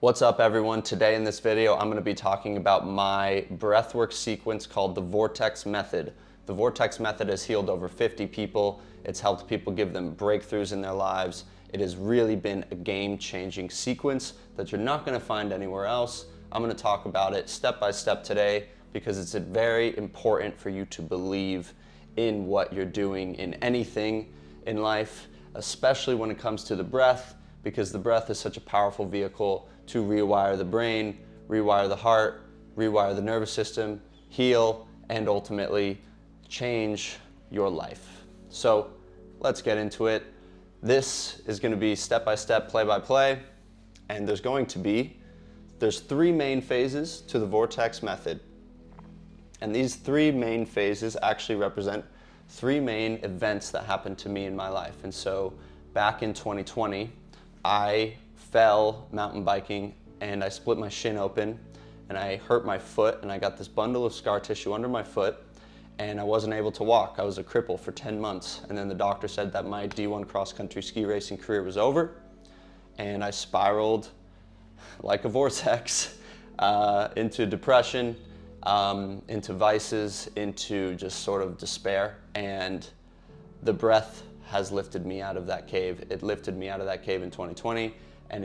What's up everyone? Today in this video I'm going to be talking about my breathwork sequence called the Vortex Method. The Vortex Method has healed over 50 people. It's helped people give them breakthroughs in their lives. It has really been a game-changing sequence that you're not going to find anywhere else. I'm going to talk about it step by step today because it's very important for you to believe in what you're doing in anything in life, especially when it comes to the breath, because the breath is such a powerful vehicle to rewire the brain, rewire the heart, rewire the nervous system, heal, and ultimately change your life. So let's get into it. This is going to be step-by-step, play-by-play, and there's three main phases to the Vortex Method. And these three main phases actually represent three main events that happened to me in my life. And so back in 2020, I fell mountain biking and I split my shin open and I hurt my foot and I got this bundle of scar tissue under my foot and I wasn't able to walk. I was a cripple for 10 months and then the doctor said that my D1 cross-country ski racing career was over and I spiraled like a vortex into depression, into vices, into just sort of despair, and the breath has lifted me out of that cave. It lifted me out of that cave in 2020, and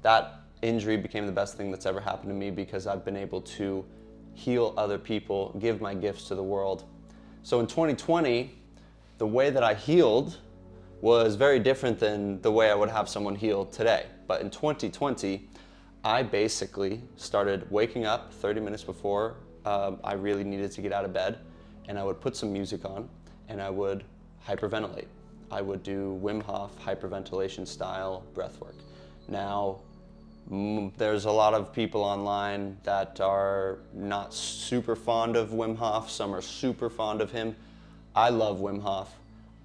that injury became the best thing that's ever happened to me because I've been able to heal other people, give my gifts to the world. So in 2020, the way that I healed was very different than the way I would have someone heal today. But in 2020, I basically started waking up 30 minutes before I really needed to get out of bed, and I would put some music on, and I would hyperventilate. I would do Wim Hof hyperventilation style breathwork. Now, there's a lot of people online that are not super fond of Wim Hof. Some are super fond of him. I love Wim Hof.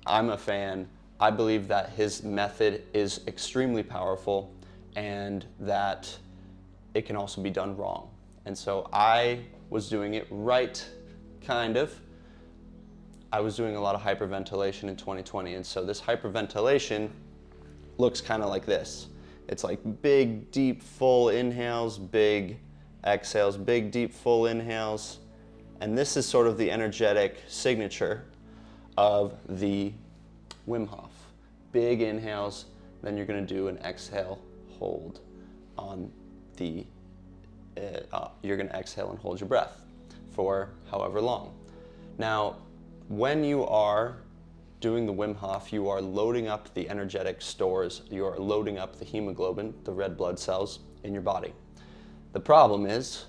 I'm a fan. I believe that his method is extremely powerful and that it can also be done wrong. And so I was doing it right, kind of. I was doing a lot of hyperventilation in 2020, and so this hyperventilation looks kind of like this. It's like big, deep, full inhales, big exhales, big, deep, full inhales, and this is sort of the energetic signature of the Wim Hof. Big inhales, then you're going to do an exhale, hold on the, you're going to exhale and hold your breath for however long. Now, when you are doing the Wim Hof, you are loading up the energetic stores, you are loading up the hemoglobin, the red blood cells in your body. The problem is,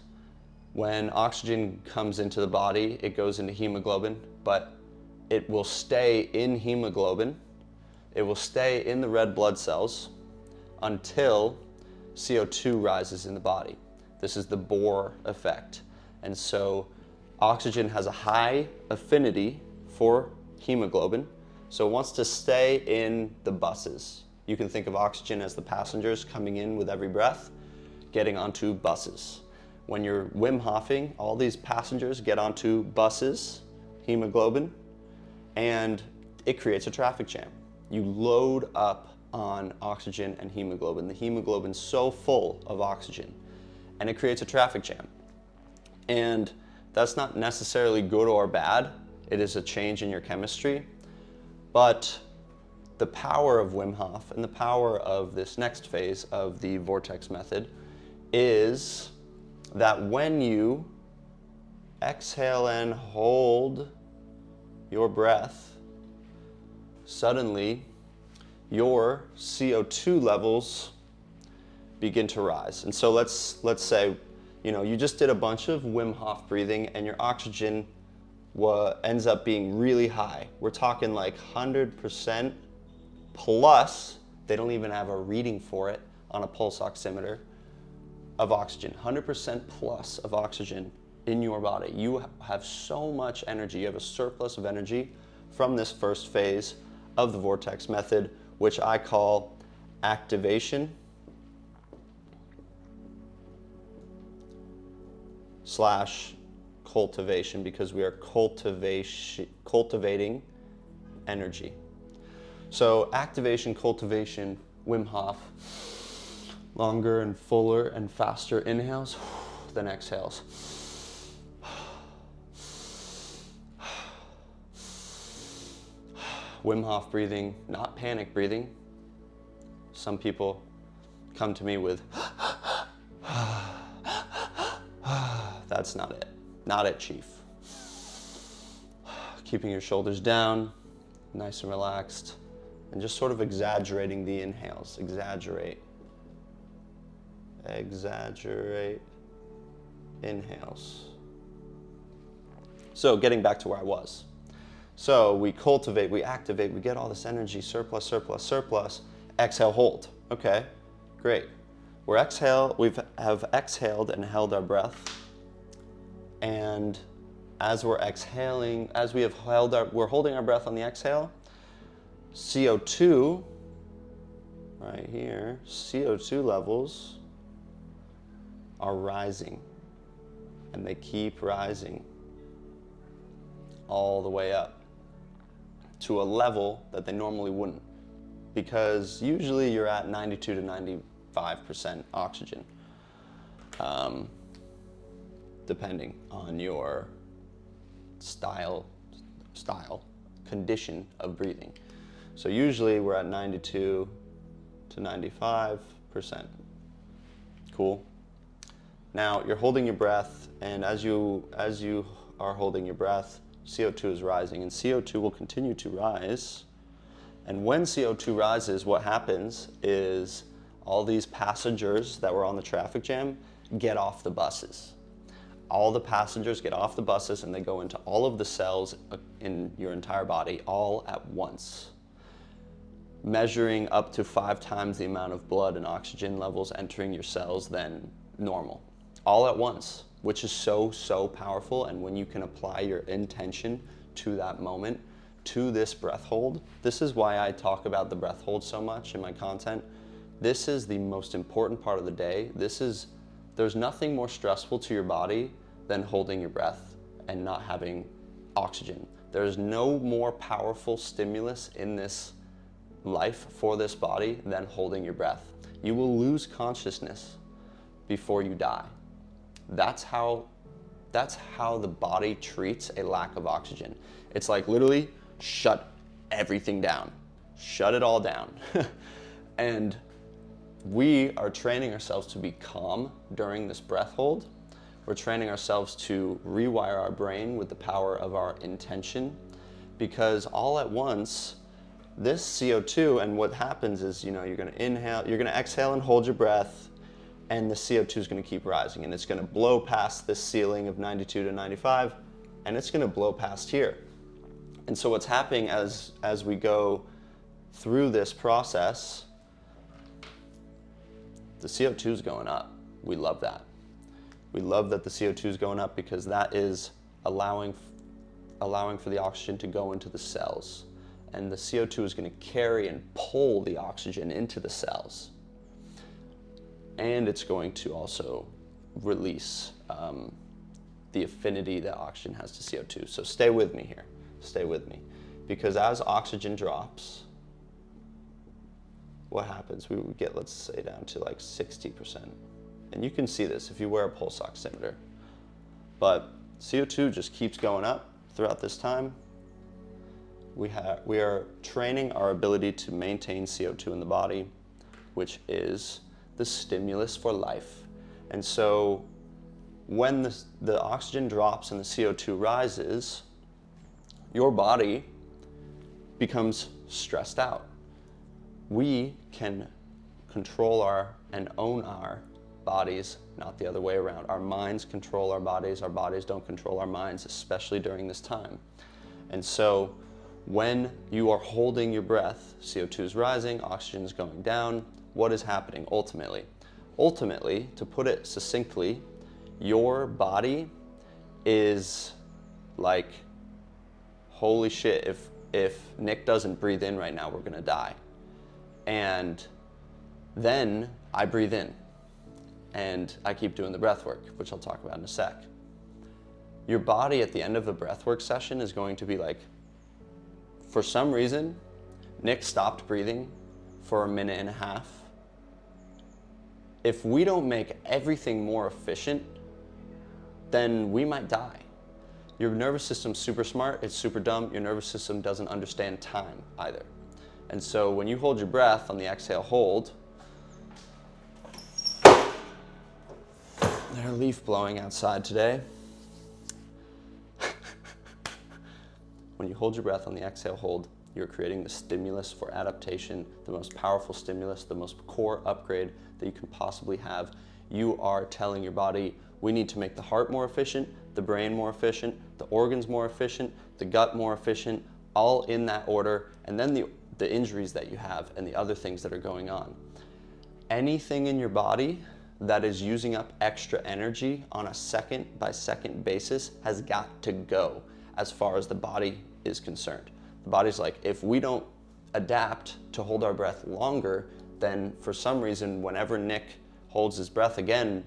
when oxygen comes into the body, it goes into hemoglobin, but it will stay in hemoglobin, it will stay in the red blood cells until CO2 rises in the body. This is the Bohr effect. And so oxygen has a high affinity for hemoglobin, so it wants to stay in the buses. You can think of oxygen as the passengers coming in with every breath, getting onto buses. When you're Wim Hofing, all these passengers get onto buses, hemoglobin, and it creates a traffic jam. You load up on oxygen and hemoglobin. The hemoglobin's so full of oxygen, and it creates a traffic jam. And that's not necessarily good or bad. It is a change in your chemistry. But the power of Wim Hof and the power of this next phase of the Vortex Method is that when you exhale and hold your breath, suddenly your CO2 levels begin to rise. And so let's say, you just did a bunch of Wim Hof breathing and your oxygen ends up being really high. We're talking like 100% plus. They don't even have a reading for it on a pulse oximeter of oxygen. 100% plus of oxygen in your body. You have so much energy. You have a surplus of energy from this first phase of the Vortex Method, which I call activation / cultivation, because we are cultivating energy. So activation, cultivation, Wim Hof, Longer and fuller and faster inhales than exhales. Wim Hof breathing, not panic breathing. Some people come to me with, that's not it. Not it, Chief. Keeping your shoulders down, nice and relaxed, and just sort of exaggerating the inhales. Exaggerate. Exaggerate inhales. So getting back to where I was. So we cultivate, we activate, we get all this energy, surplus, surplus, surplus. Exhale, hold. Okay, great. We have exhaled and held our breath. And as we're exhaling, as we have we're holding our breath on the exhale, CO2, right here, CO2 levels are rising. And they keep rising all the way up to a level that they normally wouldn't. Because usually you're at 92 to 95% oxygen, depending on your style, condition of breathing. So usually we're at 92 to 95%. Cool. Now you're holding your breath, and as you are holding your breath, CO2 is rising, and CO2 will continue to rise. And when CO2 rises, what happens is all these passengers that were on the traffic jam get off the buses. All the passengers get off the buses and they go into all of the cells in your entire body all at once, measuring up to 5 times the amount of blood and oxygen levels entering your cells than normal, all at once, which is so, so powerful. And when you can apply your intention to that moment, to this breath hold, this is why I talk about the breath hold so much in my content. This is the most important part of the day. There's nothing more stressful to your body than holding your breath and not having oxygen. There's no more powerful stimulus in this life for this body than holding your breath. You will lose consciousness before you die. That's how the body treats a lack of oxygen. It's like literally shut everything down. Shut it all down. And we are training ourselves to be calm during this breath hold. We're training ourselves to rewire our brain with the power of our intention, because all at once, this CO2, and what happens is, you're going to inhale, you're going to exhale and hold your breath, and the CO2 is going to keep rising, and it's going to blow past this ceiling of 92 to 95, and it's going to blow past here. And so what's happening as we go through this process, the CO2 is going up. We love that. We love that the CO2 is going up, because that is allowing for the oxygen to go into the cells. And the CO2 is going to carry and pull the oxygen into the cells. And it's going to also release the affinity that oxygen has to CO2. So stay with me here. Stay with me. Because as oxygen drops, what happens? We would get, let's say, down to like 60%. And you can see this if you wear a pulse oximeter. But CO2 just keeps going up throughout this time. We are training our ability to maintain CO2 in the body, which is the stimulus for life. And so when the oxygen drops and the CO2 rises, your body becomes stressed out. We can control and own our bodies, not the other way around. Our minds control our bodies don't control our minds, especially during this time. And so when you are holding your breath, CO2 is rising, oxygen is going down. What is happening ultimately? Ultimately, to put it succinctly, your body is like, holy shit, if Nick doesn't breathe in right now, we're gonna die. And then I breathe in and I keep doing the breath work, which I'll talk about in a sec. Your body at the end of the breath work session is going to be like, for some reason, Nick stopped breathing for a minute and a half. if we don't make everything more efficient, then we might die. Your nervous system's super smart, it's super dumb. Your nervous system doesn't understand time either. And so when you hold your breath on the exhale hold, there's a leaf blowing outside today. When you hold your breath on the exhale hold, you're creating the stimulus for adaptation, the most powerful stimulus, the most core upgrade that you can possibly have. You are telling your body, we need to make the heart more efficient, the brain more efficient, the organs more efficient, the gut more efficient, all in that order, and then the injuries that you have and the other things that are going on. Anything in your body that is using up extra energy on a second by second basis has got to go as far as the body is concerned. The body's like, if we don't adapt to hold our breath longer, then for some reason, whenever Nick holds his breath again,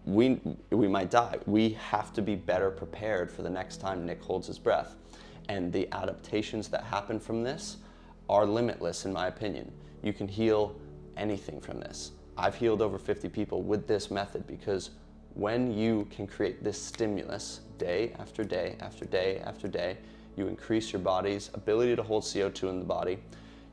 we might die. We have to be better prepared for the next time Nick holds his breath. And the adaptations that happen from this are limitless, in my opinion. You can heal anything from this. I've healed over 50 people with this method, because when you can create this stimulus day after day after day after day, you increase your body's ability to hold CO2 in the body.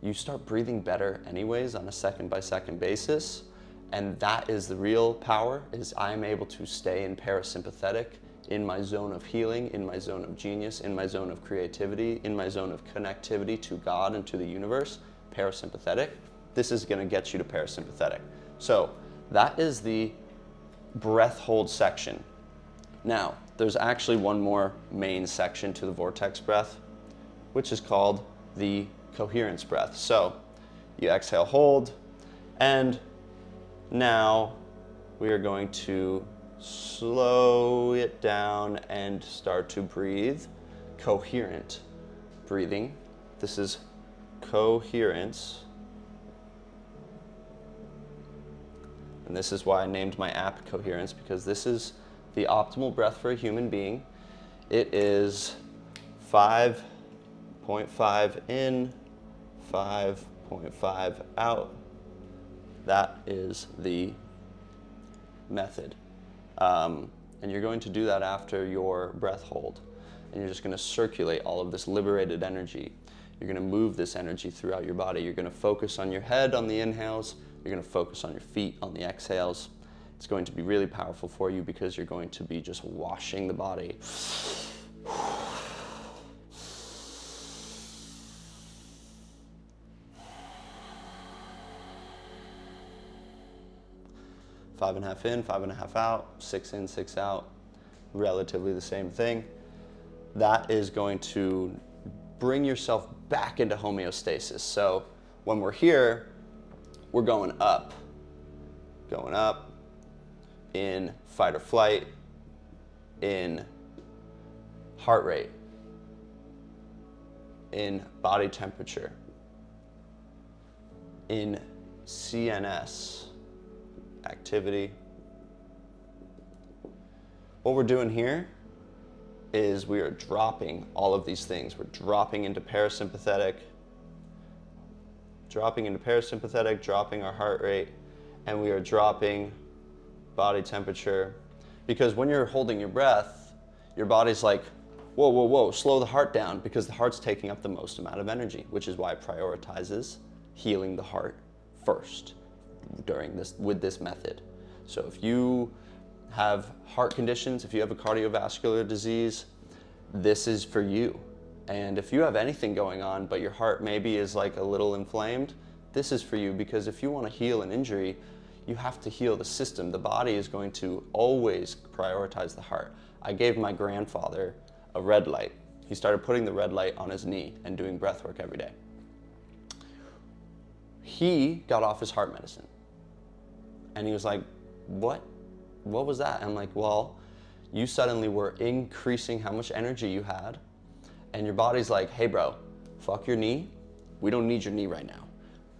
You start breathing better anyways on a second by second basis. And that is the real power, is I'm able to stay in parasympathetic, in my zone of healing, in my zone of genius, in my zone of creativity, in my zone of connectivity to God and to the universe, parasympathetic. This is gonna get you to parasympathetic. So that is the breath hold section. Now, there's actually one more main section to the vortex breath, which is called the coherence breath. So you exhale, hold, and now we are going to slow it down and start to breathe coherent breathing. This is coherence. And this is why I named my app Coherence, because this is the optimal breath for a human being. It is 5.5 in, 5.5 out. That is the method. And you're going to do that after your breath hold. And you're just going to circulate all of this liberated energy. You're going to move this energy throughout your body. You're going to focus on your head on the inhales. You're going to focus on your feet on the exhales. It's going to be really powerful for you, because you're going to be just washing the body. 5.5 in, 5.5 out, 6 in, 6 out, relatively the same thing. That is going to bring yourself back into homeostasis. So when we're here, we're going up in fight or flight, in heart rate, in body temperature, in CNS activity. What we're doing here is we are dropping all of these things. We're dropping into parasympathetic, dropping our heart rate, and we are dropping body temperature. Because when you're holding your breath, your body's like, whoa, whoa, whoa, slow the heart down, because the heart's taking up the most amount of energy, which is why it prioritizes healing the heart first with this method. So if you have heart conditions, if you have a cardiovascular disease, this is for you. And if you have anything going on, but your heart maybe is like a little inflamed, this is for you, because if you want to heal an injury, you have to heal the system. The body is going to always prioritize the heart. I gave my grandfather a red light. He started putting the red light on his knee and doing breath work every day. He got off his heart medicine. And he was like, what was that? And I'm like, well, you suddenly were increasing how much energy you had, and your body's like, hey bro, fuck your knee. We don't need your knee right now.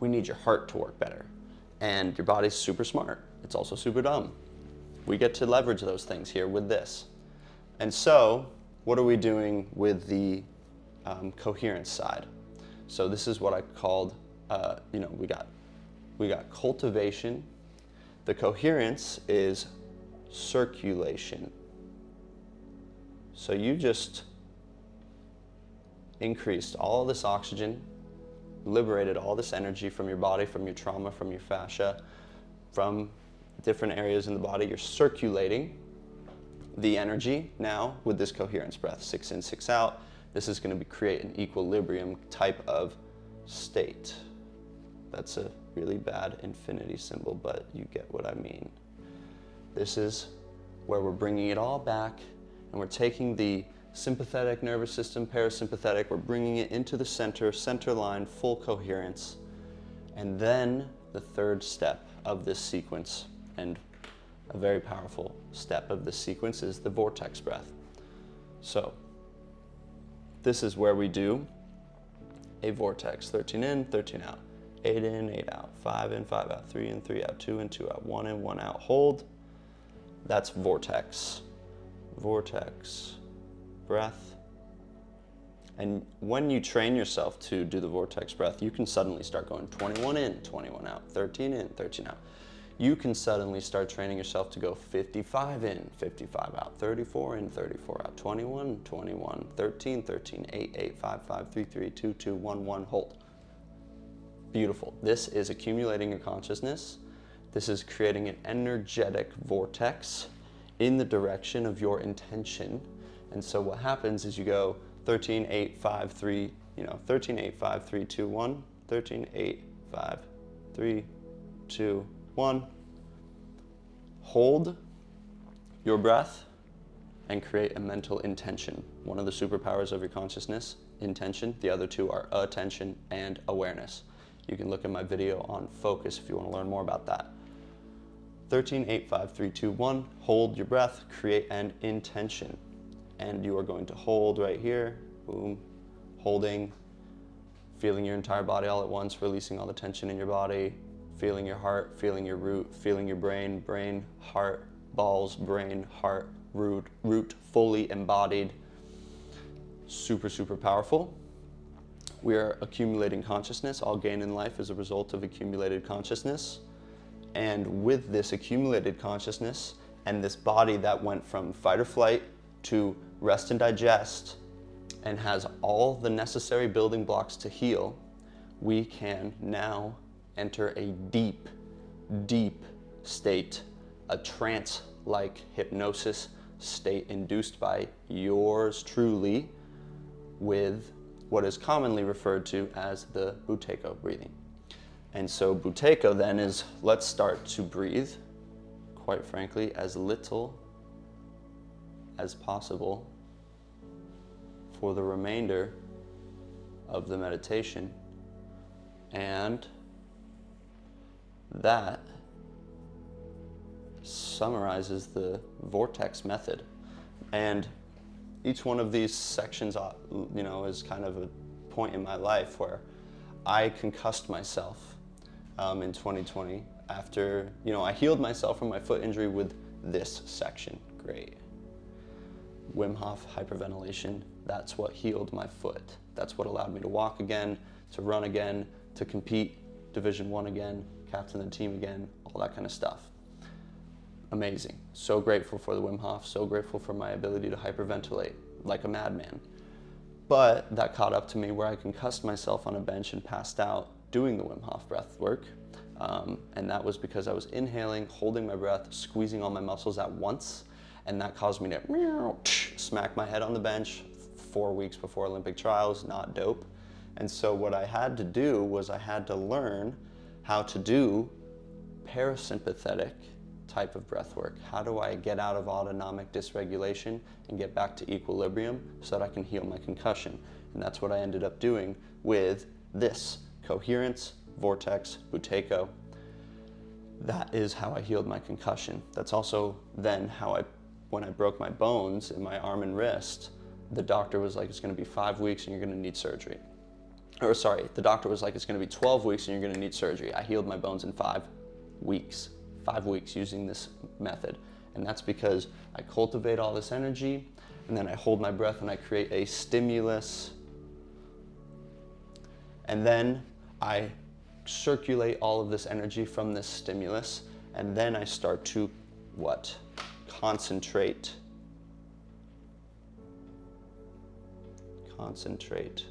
We need your heart to work better. And your body's super smart. It's also super dumb. We get to leverage those things here with this. And so, what are we doing with the coherence side? So this is what I called, we got cultivation. The coherence is circulation. So you just increased all this oxygen, liberated all this energy from your body, from your trauma, from your fascia, from different areas in the body. You're circulating the energy now with this coherence breath. 6 in, 6 out. This is going to create an equilibrium type of state. That's a really bad infinity symbol, but you get what I mean. This is where we're bringing it all back, and we're taking the sympathetic nervous system, parasympathetic, we're bringing it into the center line, full coherence. And then the third step of this sequence, and a very powerful step of this sequence, is the vortex breath. So this is where we do a vortex. 13 in, 13 out. 8 in, 8 out. 5 in, 5 out. 3 in, 3 out. 2 in, 2 out. 1 in, 1 out. Hold. That's vortex. Vortex breath. And when you train yourself to do the vortex breath, you can suddenly start going 21 in, 21 out. 13 in, 13 out. You can suddenly start training yourself to go 55 in, 55 out, 34 in, 34 out, 21, 21, 13, 13, 8, 8, 5, 5, 3, 3, 2, 2, 1, 1, hold. Beautiful. This is accumulating your consciousness. This is creating an energetic vortex in the direction of your intention. And so what happens is you go 13, 8, 5, 3, 13, 8, 5, 3, 2, 1, 13, 8, 5, 3, 2, 1. Hold your breath and create a mental intention. One of the superpowers of your consciousness, intention. The other two are attention and awareness. You can look at my video on focus if you want to learn more about that. 13, 8, 5, 3, 2, 1. Hold your breath, create an intention. And you are going to hold right here, boom, holding, feeling your entire body all at once, releasing all the tension in your body, feeling your heart, feeling your root, feeling your brain, brain, heart, balls, brain, heart, root, fully embodied. Super, super powerful. We are accumulating consciousness. All gain in life is a result of accumulated consciousness. And with this accumulated consciousness and this body that went from fight or flight to rest and digest and has all the necessary building blocks to heal, we can now enter a deep, deep state, a trance-like hypnosis state induced by yours truly with what is commonly referred to as the Buteyko breathing. And so Buteyko then is, let's start to breathe, quite frankly, as little as possible for the remainder of the meditation. And that summarizes the Vortex Method. And each one of these sections, is kind of a point in my life where I concussed myself in 2020 after, I healed myself from my foot injury with this section. Great. Wim Hof hyperventilation, that's what healed my foot. That's what allowed me to walk again, to run again, to compete Division I again, captain the team again, all that kind of stuff. Amazing. So grateful for the Wim Hof, so grateful for my ability to hyperventilate like a madman. But that caught up to me where I concussed myself on a bench and passed out doing the Wim Hof breath work. And that was because I was inhaling, holding my breath, squeezing all my muscles at once. And that caused me to smack my head on the bench 4 weeks before Olympic trials, not dope. And so what I had to do was I had to learn how to do parasympathetic type of breath work. How do I get out of autonomic dysregulation and get back to equilibrium so that I can heal my concussion? And that's what I ended up doing with this coherence, vortex, Buteyko. That is how I healed my concussion. That's also then how when I broke my bones in my arm and wrist, the doctor was like, it's gonna be 5 weeks and you're gonna need surgery. The doctor was like, it's gonna be 12 weeks and you're gonna need surgery. I healed my bones in 5 weeks. 5 weeks using this method. And that's because I cultivate all this energy and then I hold my breath and I create a stimulus. And then I circulate all of this energy from this stimulus And then I start to what? Concentrate. Concentrate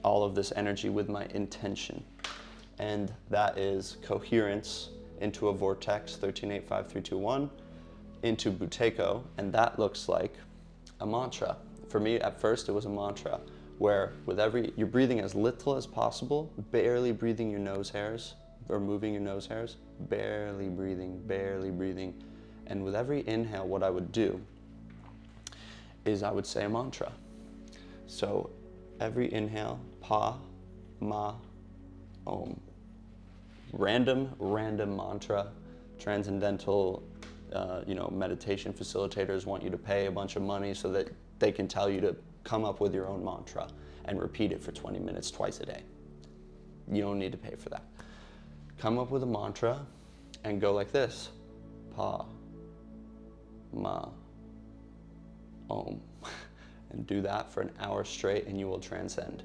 all of this energy with my intention. And that is coherence into a vortex, 13-8-5-3-2-1, into Buteyko, and that looks like a mantra. For me, at first, it was a mantra, where with you're breathing as little as possible, barely breathing your nose hairs, or moving your nose hairs, barely breathing. And with every inhale, what I would do is I would say a mantra. So every inhale, pa, ma, om. Random mantra. Transcendental, meditation facilitators want you to pay a bunch of money so that they can tell you to come up with your own mantra and repeat it for 20 minutes twice a day. You don't need to pay for that. Come up with a mantra and go like this. Pa, ma, om. And do that for an hour straight and you will transcend.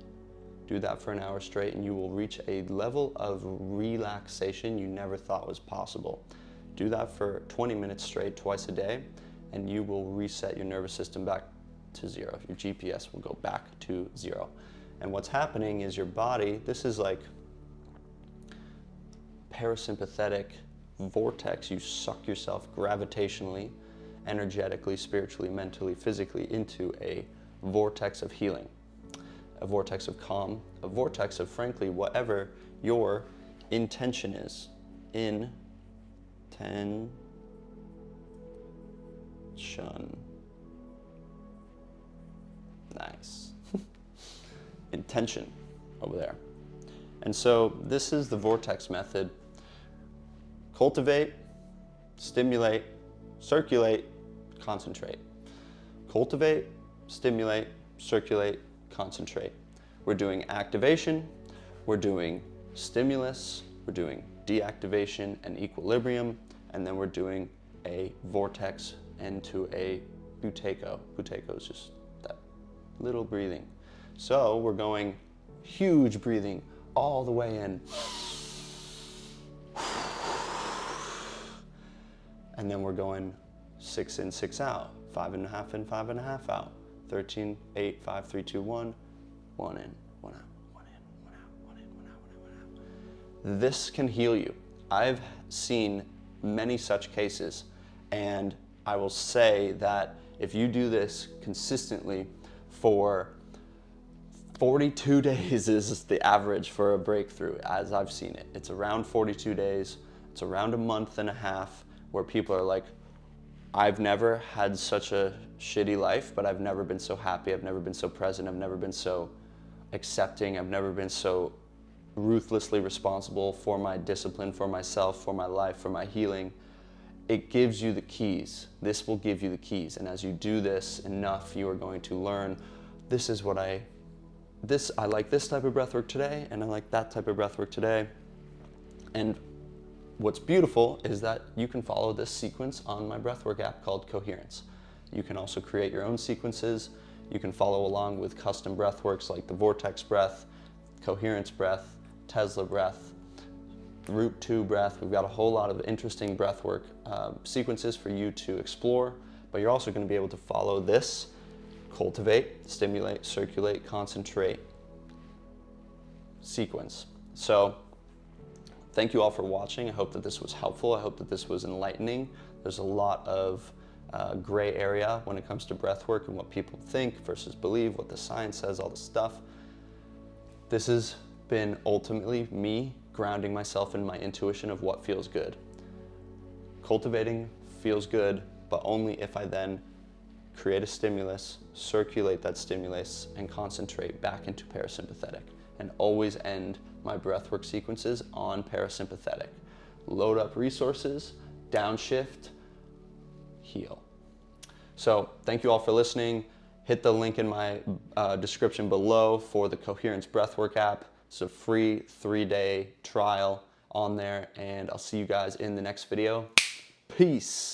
Do that for an hour straight and you will reach a level of relaxation you never thought was possible. Do that for 20 minutes straight, twice a day, and you will reset your nervous system back to zero. Your GPS will go back to zero. And what's happening is your body, this is like parasympathetic vortex. You suck yourself gravitationally, energetically, spiritually, mentally, physically into a vortex of healing, a vortex of calm, a vortex of, frankly, whatever your intention is. Intention. Nice. Intention over there. And so this is the Vortex method. Cultivate, stimulate, circulate, concentrate. Cultivate, stimulate, circulate, concentrate. We're doing activation, we're doing stimulus, we're doing deactivation and equilibrium, and then we're doing a vortex into a Buteyko. Buteyko is just that little breathing. So we're going huge breathing all the way in. And then we're going 6 in, 6 out, 5.5 in, 5.5 out. 13, 8, 5, 3, 2, 1, 1 in, 1 out, 1 in, 1 out, 1 in, 1 out, 1 in, 1 out. This can heal you. I've seen many such cases, and I will say that if you do this consistently for 42 days is the average for a breakthrough, as I've seen it. It's around 42 days, it's around a month and a half where people are like, I've never had such a shitty life, but I've never been so happy, I've never been so present, I've never been so accepting, I've never been so ruthlessly responsible for my discipline, for myself, for my life, for my healing. It gives you the keys. This will give you the keys. And as you do this enough, you are going to learn, this is what I like this type of breathwork today, and I like that type of breathwork today. And what's beautiful is that you can follow this sequence on my breathwork app called Coherence. You can also create your own sequences. You can follow along with custom breathworks like the Vortex breath, Coherence breath, Tesla breath, Root 2 breath. We've got a whole lot of interesting breathwork sequences for you to explore, but you're also going to be able to follow this: cultivate, stimulate, circulate, concentrate sequence. So thank you all for watching. I hope that this was helpful. I hope that this was enlightening. There's a lot of gray area when it comes to breathwork and what people think versus believe, what the science says, all this stuff. This has been ultimately me grounding myself in my intuition of what feels good. Cultivating feels good, but only if I then create a stimulus, circulate that stimulus, and concentrate back into parasympathetic. And always end my breathwork sequences on parasympathetic. Load up resources, downshift, heal. So thank you all for listening. Hit the link in my description below for the Coherence Breathwork app. It's a free 3-day trial on there, and I'll see you guys in the next video. Peace.